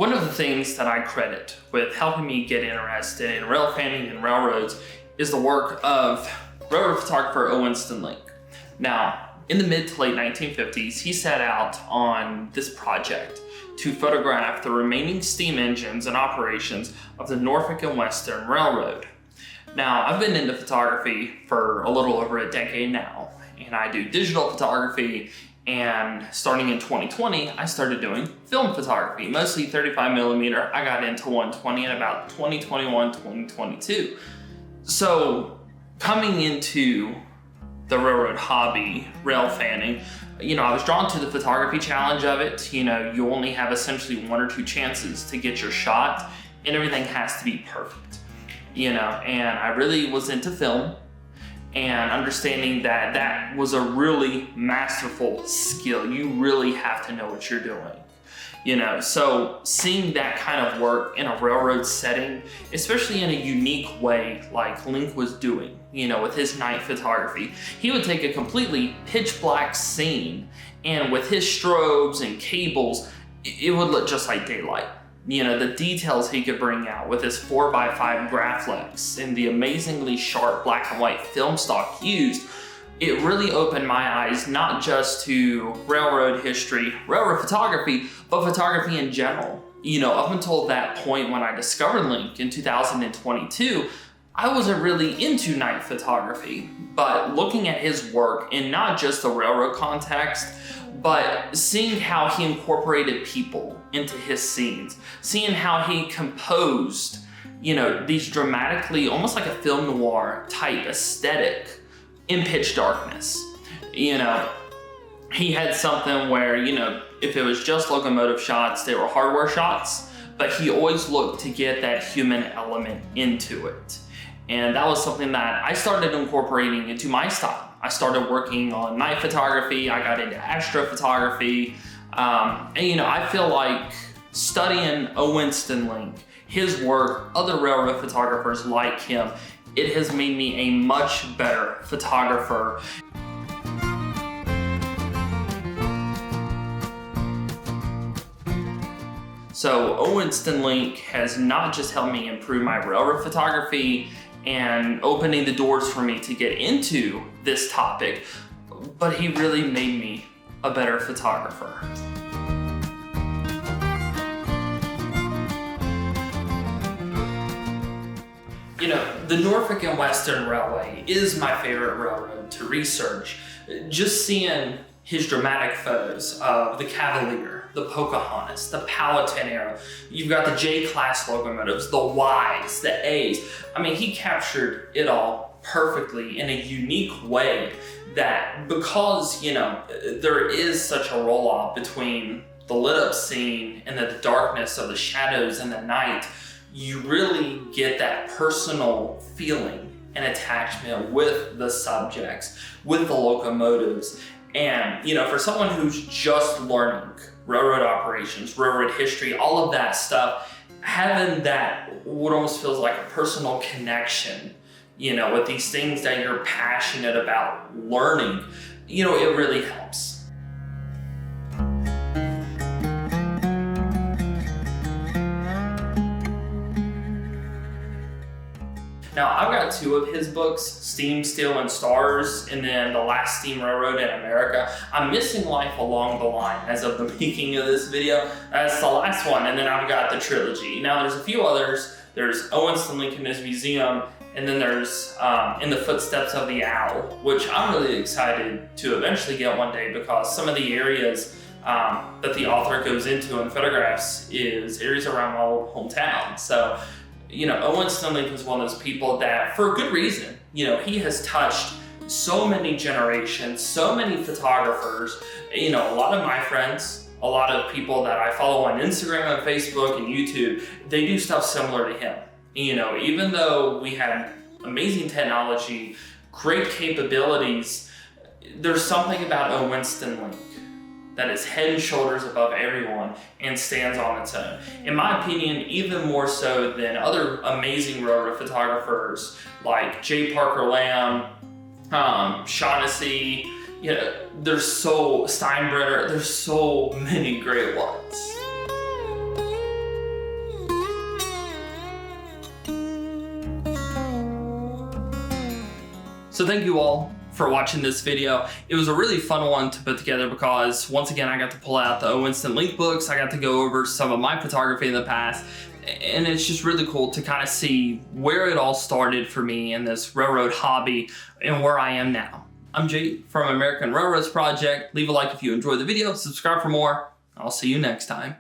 One of the things that I credit with helping me get interested in rail fanning and railroads is the work of railroad photographer Winston Link. Now, in the mid to late 1950s, he set out on this project to photograph the remaining steam engines and operations of the Norfolk and Western Railroad. Now, I've been into photography for a little over a decade now, and I do digital photography, and starting in 2020, I started doing film photography, mostly 35 millimeter. I got into 120 in about 2021, 2022. So coming into the railroad hobby, rail fanning, I was drawn to the photography challenge of it. You only have essentially one or two chances to get your shot, and everything has to be perfect. And I really was into film and understanding that that was a really masterful skill. You really have to know what you're doing. So seeing that kind of work in a railroad setting, especially in a unique way like Link was doing, with his night photography, he would take a completely pitch black scene, and with his strobes and cables, it would look just like daylight. The details he could bring out with his 4x5 Graflex and the amazingly sharp black and white film stock used, it really opened my eyes not just to railroad history, railroad photography, but photography in general. Up until that point when I discovered Link in 2022, I wasn't really into night photography, but looking at his work in not just the railroad context, but seeing how he incorporated people into his scenes, seeing how he composed, these dramatically, almost like a film noir type aesthetic in pitch darkness. He had something where, if it was just locomotive shots, they were hardware shots, but he always looked to get that human element into it. And that was something that I started incorporating into my style. I started working on night photography, I got into astrophotography, and I feel like studying Winston Link, his work, other railroad photographers like him, it has made me a much better photographer. So Winston Link has not just helped me improve my railroad photography and opening the doors for me to get into this topic, but he really made me a better photographer. The Norfolk and Western Railway is my favorite railroad to research. Just seeing his dramatic photos of the Cavalier, the Pocahontas, the Powhatan era. You've got the J-class locomotives, the Ys, the As. He captured it all perfectly in a unique way that because, there is such a roll-off between the lit up scene and the darkness of the shadows and the night, you really get that personal feeling and attachment with the subjects, with the locomotives. And, for someone who's just learning railroad operations, railroad history, all of that stuff, having that, what almost feels like a personal connection, with these things that you're passionate about learning, it really helps. Now, I've got two of his books, Steam, Steel, and Stars, and then The Last Steam Railroad in America. I'm missing Life Along the Line as of the making of this video. That's the last one, and then I've got the trilogy. Now, there's a few others. There's Winston Link in his museum, and then there's In the Footsteps of the Owl, which I'm really excited to eventually get one day because some of the areas that the author goes into and photographs is areas around my old hometown. So, Winston Link is one of those people that, for a good reason, he has touched so many generations, so many photographers, a lot of my friends, a lot of people that I follow on Instagram and Facebook and YouTube, they do stuff similar to him. Even though we have amazing technology, great capabilities, there's something about Winston Link that is head and shoulders above everyone and stands on its own. In my opinion, even more so than other amazing railroad photographers like J. Parker Lamb, Shaughnessy, Steinbrenner, there's so many great ones. So thank you all for watching this video. It was a really fun one to put together because once again I got to pull out the Winston Link books. I got to go over some of my photography in the past, and it's just really cool to kind of see where it all started for me in this railroad hobby and where I am now. I'm Jake from American Railroads Project. Leave a like if you enjoyed the video, subscribe for more. I'll see you next time.